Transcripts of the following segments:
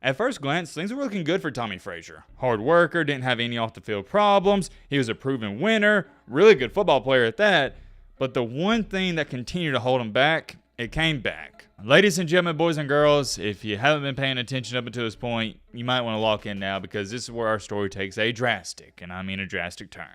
At first glance, things were looking good for Tommy Frazier. Hard worker, didn't have any off-the-field problems, he was a proven winner, really good football player at that, but the one thing that continued to hold him back, it came back. Ladies and gentlemen, boys and girls, if you haven't been paying attention up until this point, you might want to lock in now because this is where our story takes a drastic, and I mean a drastic turn.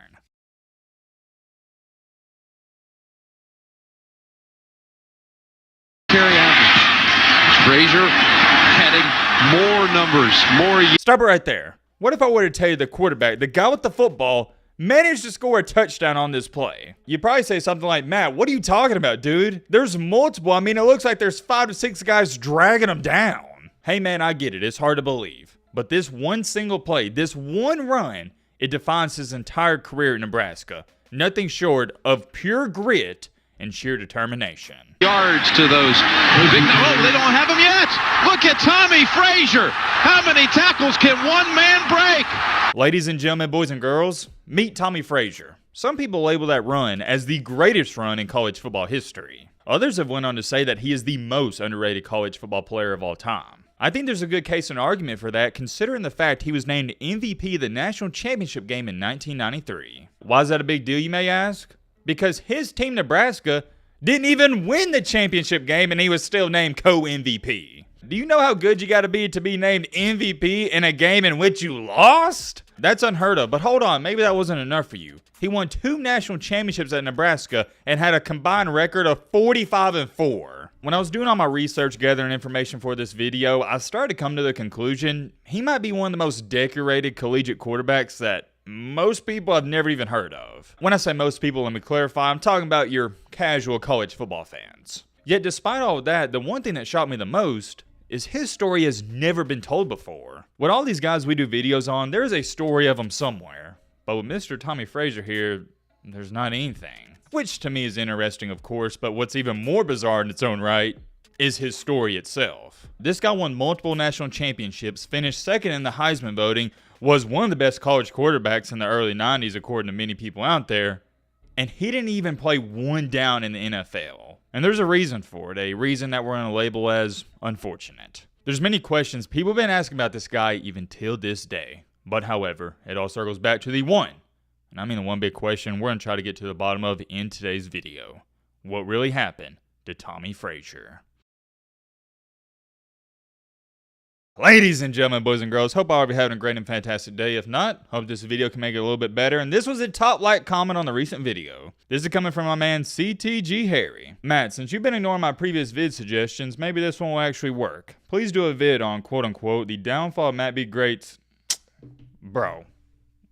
Carry average. Frazier adding more numbers, more. Stop it right there. What if I were to tell you the quarterback, the guy with the football, managed to score a touchdown on this play? You'd probably say something like, Matt, what are you talking about, dude? There's multiple. I mean, it looks like there's 5 to 6 guys dragging him down. Hey, man, I get it. It's hard to believe. But this one single play, this one run, it defines his entire career in Nebraska. Nothing short of pure grit and sheer determination. Yards to those big. Oh, they don't have him yet. Look at Tommy Frazier. How many tackles can one man break? Ladies and gentlemen, boys and girls, meet Tommy Frazier. Some people label that run as the greatest run in college football history. Others have went on to say that he is the most underrated college football player of all time. I think there's a good case and argument for that, considering the fact he was named MVP of the national championship game in 1993. Why is that a big deal, you may ask? Because his team, Nebraska, didn't even win the championship game and he was still named co-MVP. Do you know how good you got to be named MVP in a game in which you lost? That's unheard of, but hold on, maybe that wasn't enough for you. He won 2 national championships at Nebraska and had a combined record of 45-4. When I was doing all my research gathering information for this video, I started to come to the conclusion he might be one of the most decorated collegiate quarterbacks that most people have never even heard of. When I say most people, let me clarify, I'm talking about your casual college football fans. Yet despite all of that, the one thing that shocked me the most is his story has never been told before. With all these guys we do videos on, there is a story of them somewhere. But with Mr. Tommy Frazier here, there's not anything. Which to me is interesting, of course, but what's even more bizarre in its own right is his story itself. This guy won multiple national championships, finished second in the Heisman voting, was one of the best college quarterbacks in the early 90s according to many people out there, and he didn't even play one down in the NFL. And there's a reason for it, a reason that we're going to label as unfortunate. There's many questions people have been asking about this guy even till this day. But however, it all circles back to the one, and I mean the one big question we're going to try to get to the bottom of in today's video. What really happened to Tommy Frazier? Ladies and gentlemen, boys and girls, hope all of you are having a great and fantastic day. If not, hope this video can make it a little bit better. And this was a top like comment on the recent video. This is coming from my man CTG Harry. Matt, since you've been ignoring my previous vid suggestions, maybe this one will actually work. Please do a vid on quote unquote the downfall of Matt B. Great's. Bro.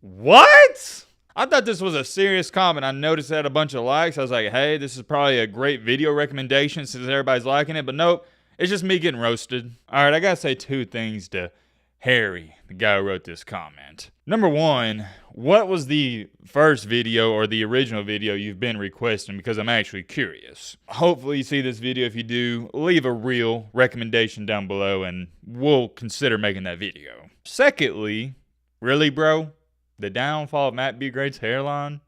What? I thought this was a serious comment. I noticed it had a bunch of likes. I was like, hey, this is probably a great video recommendation since everybody's liking it. But nope. It's just me getting roasted. Alright, I gotta say 2 things to Harry, the guy who wrote this comment. Number 1, what was the first video or the original video you've been requesting? Because I'm actually curious. Hopefully you see this video. If you do, leave a real recommendation down below and we'll consider making that video. Secondly, really bro? The downfall of Matt B. Great's hairline?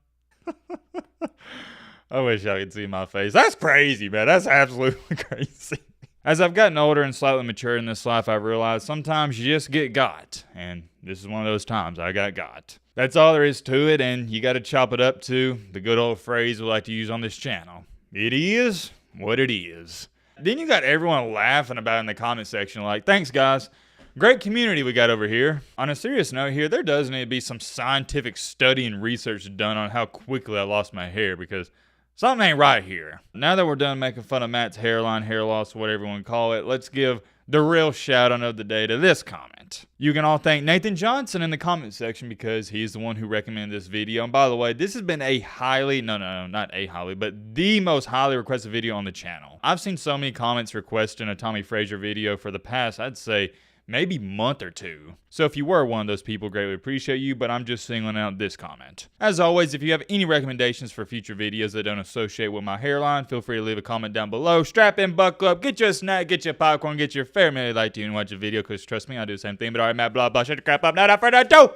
I wish y'all could see my face. That's crazy, man. That's absolutely crazy. As I've gotten older and slightly mature in this life, I've realized sometimes you just get got. And this is one of those times I got. That's all there is to it, and you got to chop it up to the good old phrase we like to use on this channel. It is what it is. Then you got everyone laughing about it in the comment section like, thanks guys. Great community we got over here. On a serious note here, there does need to be some scientific study and research done on how quickly I lost my hair because something ain't right here. Now that we're done making fun of Matt's hairline, hair loss, whatever you want to call it, let's give the real shout out of the day to this comment. You can all thank Nathan Johnson in the comment section because he's the one who recommended this video. And by the way, this has been a the most highly requested video on the channel. I've seen so many comments requesting a Tommy Frazier video for the past, I'd say, maybe month or 2. So if you were one of those people, greatly appreciate you, but I'm just singling out this comment. As always, if you have any recommendations for future videos that don't associate with my hairline, feel free to leave a comment down below. Strap in, buckle up, get you a snack, get you a popcorn, get your fair minute light to and watch a video, because trust me, I do the same thing. But alright, Matt, blah, blah, shut the crap up, not further ado.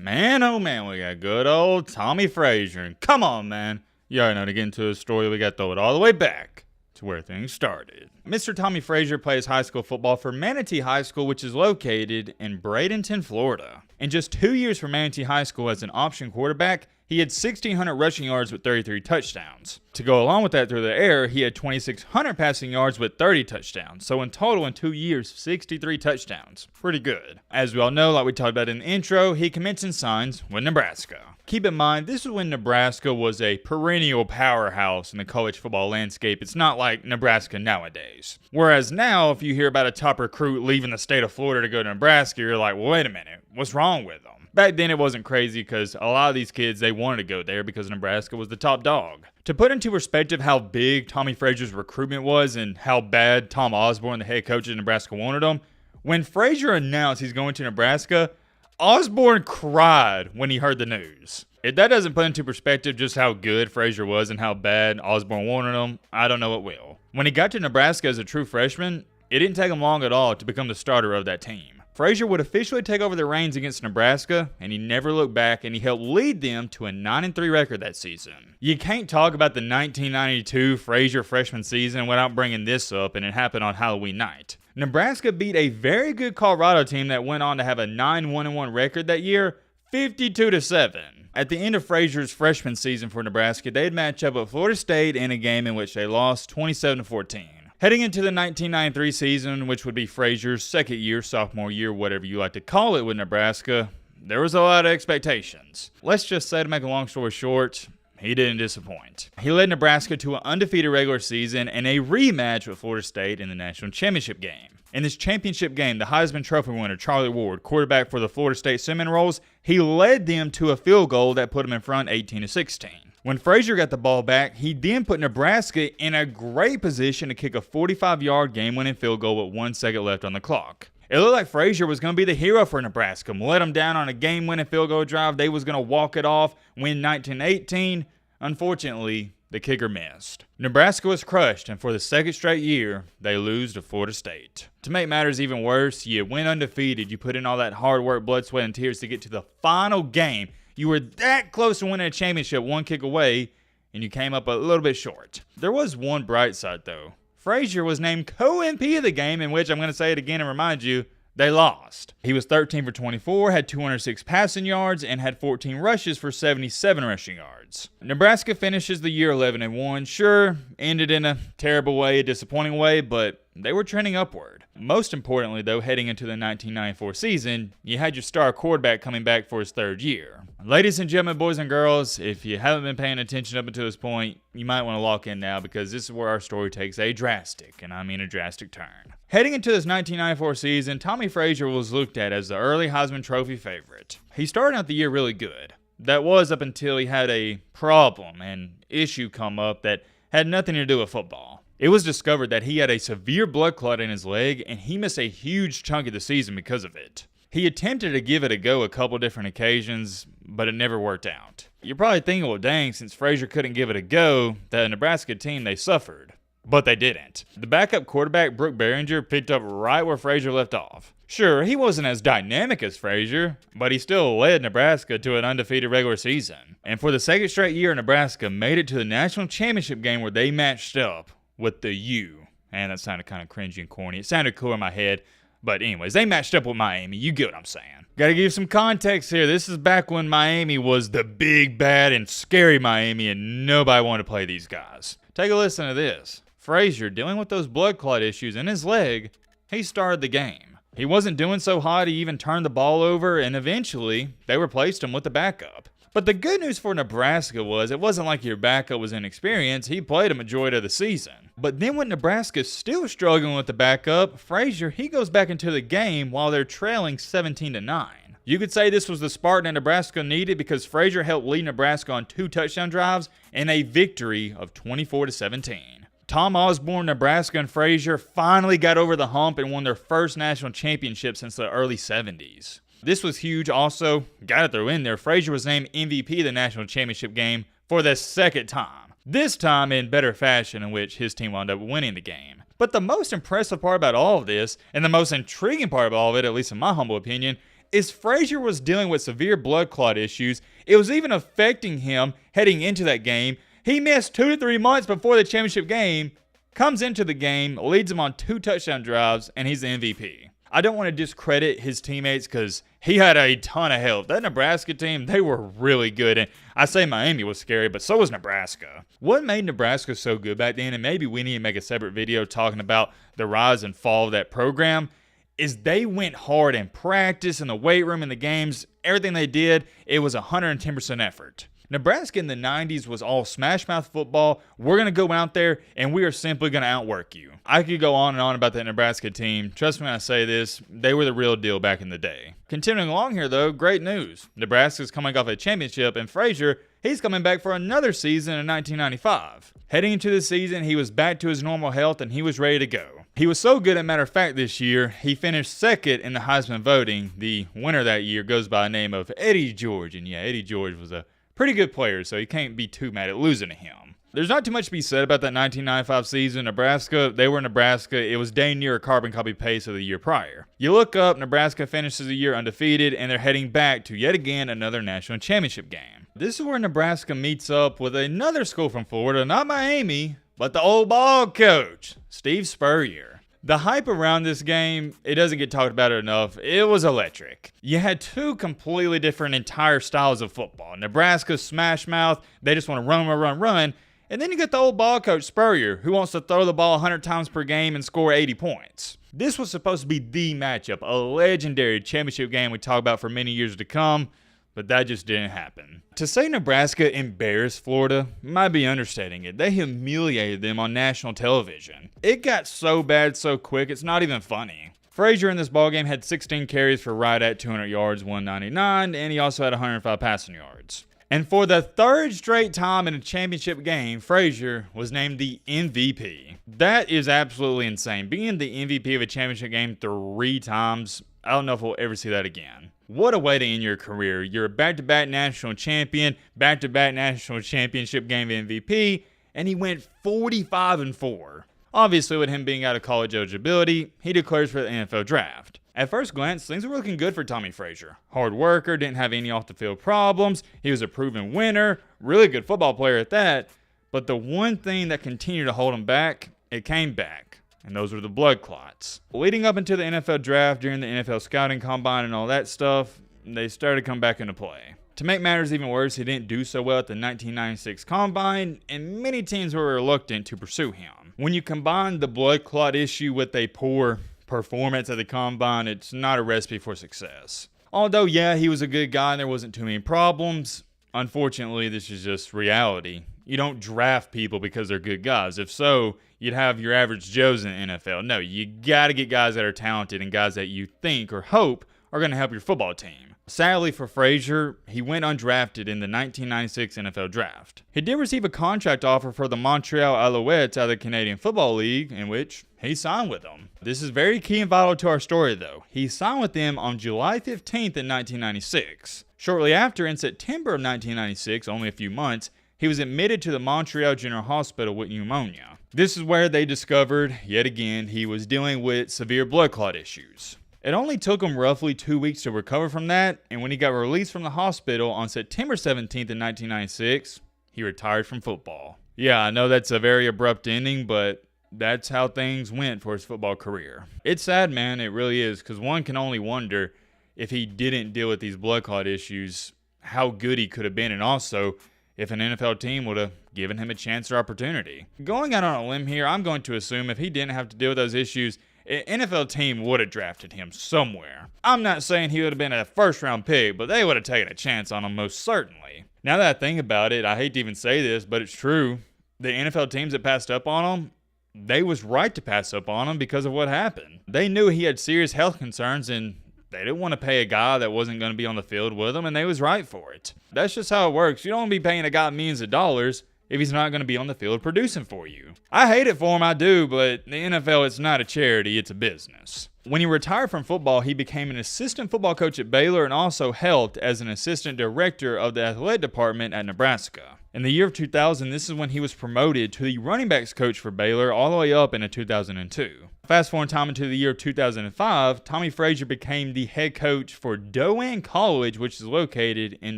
Man, oh man, we got good old Tommy Frazier. And come on, man. You already know, to get into a story, we got to throw it all the way back to where things started. Mr. Tommy Frazier plays high school football for Manatee High School, which is located in Bradenton, Florida. In just 2 years for Manatee High School as an option quarterback, he had 1,600 rushing yards with 33 touchdowns. To go along with that through the air, he had 2,600 passing yards with 30 touchdowns. So in total, in 2 years, 63 touchdowns. Pretty good. As we all know, like we talked about in the intro, he commits and signs with Nebraska. Keep in mind, this is when Nebraska was a perennial powerhouse in the college football landscape. It's not like Nebraska nowadays. Whereas now, if you hear about a top recruit leaving the state of Florida to go to Nebraska, you're like, well, wait a minute, what's wrong with them? Back then, it wasn't crazy because a lot of these kids, they wanted to go there because Nebraska was the top dog. To put into perspective how big Tommy Frazier's recruitment was and how bad Tom Osborne, the head coach of Nebraska, wanted him, when Frazier announced he's going to Nebraska, Osborne cried when he heard the news. If that doesn't put into perspective just how good Frazier was and how bad Osborne wanted him, I don't know what will. When he got to Nebraska as a true freshman, it didn't take him long at all to become the starter of that team. Frazier would officially take over the reins against Nebraska, and he never looked back, and he helped lead them to a 9-3 record that season. You can't talk about the 1992 Frazier freshman season without bringing this up, and it happened on Halloween night. Nebraska beat a very good Colorado team that went on to have a 9-1-1 record that year, 52-7. At the end of Frazier's freshman season for Nebraska, they'd match up with Florida State in a game in which they lost 27-14. Heading into the 1993 season, which would be Frazier's second year, sophomore year, whatever you like to call it with Nebraska, there was a lot of expectations. Let's just say, to make a long story short, he didn't disappoint. He led Nebraska to an undefeated regular season and a rematch with Florida State in the national championship game. In this championship game, the Heisman Trophy winner, Charlie Ward, quarterback for the Florida State Seminoles, he led them to a field goal that put them in front 18-16. When Frazier got the ball back, he then put Nebraska in a great position to kick a 45-yard game-winning field goal with 1 second left on the clock. It looked like Frazier was going to be the hero for Nebraska. Let them down on a game-winning field goal drive. They was going to walk it off, win 19-18. Unfortunately, the kicker missed. Nebraska was crushed, and for the second straight year, they lose to Florida State. To make matters even worse, you went undefeated. You put in all that hard work, blood, sweat, and tears to get to the final game. You were that close to winning a championship, one kick away, and you came up a little bit short. There was one bright side, though. Frazier was named co-MP of the game, in which I'm going to say it again and remind you, they lost. He was 13 for 24, had 206 passing yards, and had 14 rushes for 77 rushing yards. Nebraska finishes the year 11-1. Sure, ended in a terrible way, a disappointing way, but they were trending upward. Most importantly, though, heading into the 1994 season, you had your star quarterback coming back for his third year. Ladies and gentlemen, boys and girls, if you haven't been paying attention up until this point, you might want to lock in now because this is where our story takes a drastic, and I mean a drastic turn. Heading into this 1994 season, Tommy Frazier was looked at as the early Heisman Trophy favorite. He started out the year really good. That was up until he had a problem and issue come up that had nothing to do with football. It was discovered that he had a severe blood clot in his leg, and he missed a huge chunk of the season because of it. He attempted to give it a go a couple different occasions, but it never worked out. You're probably thinking, well, dang, since Frazier couldn't give it a go, that Nebraska team, they suffered. But they didn't. The backup quarterback, Brooke Behringer, picked up right where Frazier left off. Sure, he wasn't as dynamic as Frazier, but he still led Nebraska to an undefeated regular season. And for the second straight year, Nebraska made it to the national championship game where they matched up with the U. And that sounded kind of cringy and corny. It sounded cool in my head. But anyways, they matched up with Miami. You get what I'm saying. Gotta give you some context here. This is back when Miami was the big, bad, and scary Miami, and nobody wanted to play these guys. Take a listen to this. Frazier, dealing with those blood clot issues in his leg, he started the game. He wasn't doing so hot, he even turned the ball over, and eventually, they replaced him with the backup. But the good news for Nebraska was it wasn't like your backup was inexperienced. He played a majority of the season. But then when Nebraska's still struggling with the backup, Frazier, he goes back into the game while they're trailing 17-9. You could say this was the spark that Nebraska needed because Frazier helped lead Nebraska on 2 touchdown drives and a victory of 24-17. Tom Osborne, Nebraska, and Frazier finally got over the hump and won their first national championship since the early 70s. This was huge also. Got to throw in there, Frazier was named MVP of the national championship game for the second time. This time in better fashion, in which his team wound up winning the game. But the most impressive part about all of this, and the most intriguing part of all of it, at least in my humble opinion, is Frazier was dealing with severe blood clot issues. It was even affecting him heading into that game. He missed 2 to 3 months before the championship game, comes into the game, leads them on 2 touchdown drives, and he's the MVP. I don't want to discredit his teammates because he had a ton of help. That Nebraska team, they were really good. And I say Miami was scary, but so was Nebraska. What made Nebraska so good back then, and maybe we need to make a separate video talking about the rise and fall of that program, is they went hard in practice, in the weight room, in the games. Everything they did, it was 110% effort. Nebraska in the 90s was all smash mouth football. We're going to go out there and we are simply going to outwork you. I could go on and on about that Nebraska team. Trust me when I say this, they were the real deal back in the day. Continuing along here though, great news. Nebraska's coming off a championship and Frazier, he's coming back for another season in 1995. Heading into the season, he was back to his normal health and he was ready to go. He was so good, as a matter of fact, this year, he finished second in the Heisman voting. The winner that year goes by the name of Eddie George. And yeah, Eddie George was a pretty good player, so you can't be too mad at losing to him. There's not too much to be said about that 1995 season. Nebraska, they were Nebraska. It was dang near a carbon copy paste of the year prior. You look up, Nebraska finishes the year undefeated, and they're heading back to yet again another national championship game. This is where Nebraska meets up with another school from Florida, not Miami, but the old ball coach, Steve Spurrier. The hype around this game, it doesn't get talked about it enough. It was electric. You had 2 completely different entire styles of football. Nebraska's smash mouth, they just want to run. And then you get the old ball coach Spurrier, who wants to throw the ball 100 times per game and score 80 points. This was supposed to be the matchup, a legendary championship game we talk about for many years to come, but that just didn't happen. To say Nebraska embarrassed Florida might be understating it. They humiliated them on national television. It got so bad so quick, it's not even funny. Frazier in this ballgame had 16 carries for right at 200 yards, 199, and he also had 105 passing yards. And for the 3rd straight time in a championship game, Frazier was named the MVP. That is absolutely insane. Being the MVP of a championship game 3 times, I don't know if we'll ever see that again. What a way to end your career. You're a back-to-back national champion, back-to-back national championship game MVP, and he went 45-4. Obviously, with him being out of college eligibility, he declares for the NFL draft. At first glance, things were looking good for Tommy Frazier. Hard worker, didn't have any off-the-field problems, he was a proven winner, really good football player at that, but the one thing that continued to hold him back, it came back. And those were the blood clots. Leading up into the NFL draft, during the NFL scouting combine and all that stuff, they started to come back into play. To make matters even worse, he didn't do so well at the 1996 combine, and many teams were reluctant to pursue him. When you combine the blood clot issue with a poor performance at the combine, it's not a recipe for success. Although, yeah, he was a good guy and there wasn't too many problems, unfortunately, this is just reality. You don't draft people because they're good guys. If so, you'd have your average Joes in the NFL. No, you got to get guys that are talented and guys that you think or hope are going to help your football team. Sadly for Frazier, he went undrafted in the 1996 NFL Draft. He did receive a contract offer for the Montreal Alouettes out of the Canadian Football League, in which he signed with them. This is very key and vital to our story though. He signed with them on July 15th in 1996. Shortly after, in September of 1996, only a few months, he was admitted to the Montreal General Hospital with pneumonia. This is where they discovered, yet again, he was dealing with severe blood clot issues. It only took him roughly 2 weeks to recover from that, and when he got released from the hospital on September 17th in 1996, he retired from football. Yeah, I know that's a very abrupt ending, but that's how things went for his football career. It's sad, man, it really is, because one can only wonder if he didn't deal with these blood clot issues, how good he could have been, and also if an NFL team would have given him a chance or opportunity. Going out on a limb here, I'm going to assume if he didn't have to deal with those issues, an NFL team would have drafted him somewhere. I'm not saying he would have been a first-round pick, but they would have taken a chance on him most certainly. Now that I think about it, I hate to even say this, but it's true. The NFL teams that passed up on him, they was right to pass up on him because of what happened. They knew he had serious health concerns and they didn't want to pay a guy that wasn't going to be on the field with him, and they was right for it. That's just how it works. You don't want to be paying a guy millions of dollars if he's not going to be on the field producing for you. I hate it for him, I do, but the NFL, it's not a charity, it's a business. When he retired from football, he became an assistant football coach at Baylor and also helped as an assistant director of the athletic department at Nebraska. In the year of 2000, this is when he was promoted to the running backs coach for Baylor all the way up into 2002. Fast forward time into the year of 2005, Tommy Frazier became the head coach for Doane College, which is located in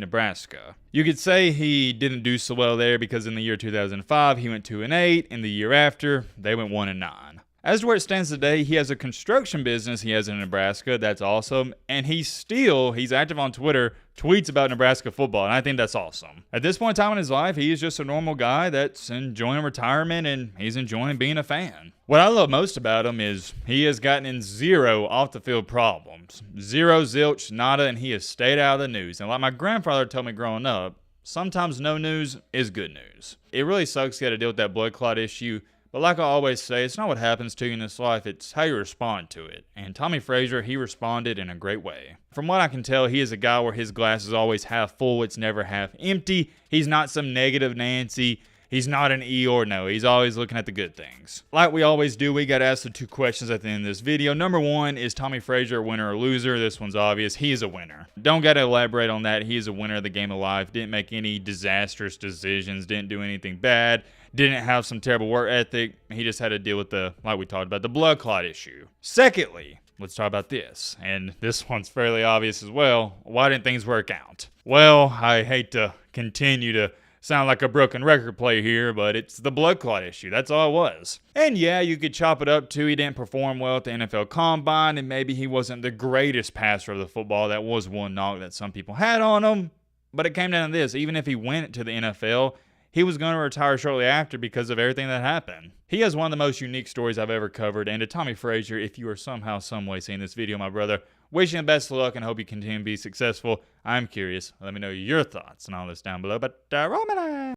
Nebraska. You could say he didn't do so well there because in the year 2005, he went 2-8. In the year after, they went 1-9. As to where it stands today, he has a construction business he has in Nebraska. That's awesome. And he's active on Twitter, tweets about Nebraska football, and I think that's awesome. At this point in time in his life, he is just a normal guy that's enjoying retirement, and he's enjoying being a fan. What I love most about him is he has gotten in zero off-the-field problems. Zero, zilch, nada, and he has stayed out of the news. And like my grandfather told me growing up, sometimes no news is good news. It really sucks to have to deal with that blood clot issue. But like I always say, it's not what happens to you in this life, it's how you respond to it. And Tommy Frazier, he responded in a great way. From what I can tell, he is a guy where his glass is always half full, it's never half empty. He's not some negative Nancy. He's not an Eeyore, no. He's always looking at the good things. Like we always do, we got to ask the two questions at the end of this video. Number one, is Tommy Frazier a winner or loser? This one's obvious. He is a winner. Don't got to elaborate on that. He is a winner of the game of life. Didn't make any disastrous decisions. Didn't do anything bad. Didn't have some terrible work ethic. He just had to deal with like we talked about, the blood clot issue. Secondly, let's talk about this. And this one's fairly obvious as well. Why didn't things work out? Well, I hate to continue to sound like a broken record player here, but it's the blood clot issue. That's all it was. And yeah, you could chop it up to he didn't perform well at the NFL Combine, and maybe he wasn't the greatest passer of the football. That was one knock that some people had on him. But it came down to this. Even if he went to the NFL, he was going to retire shortly after because of everything that happened. He has one of the most unique stories I've ever covered. And to Tommy Frazier, if you are somehow, some way seeing this video, my brother, wishing the best of luck and hope you continue to be successful. I'm curious. Let me know your thoughts on all this down below. But Roman.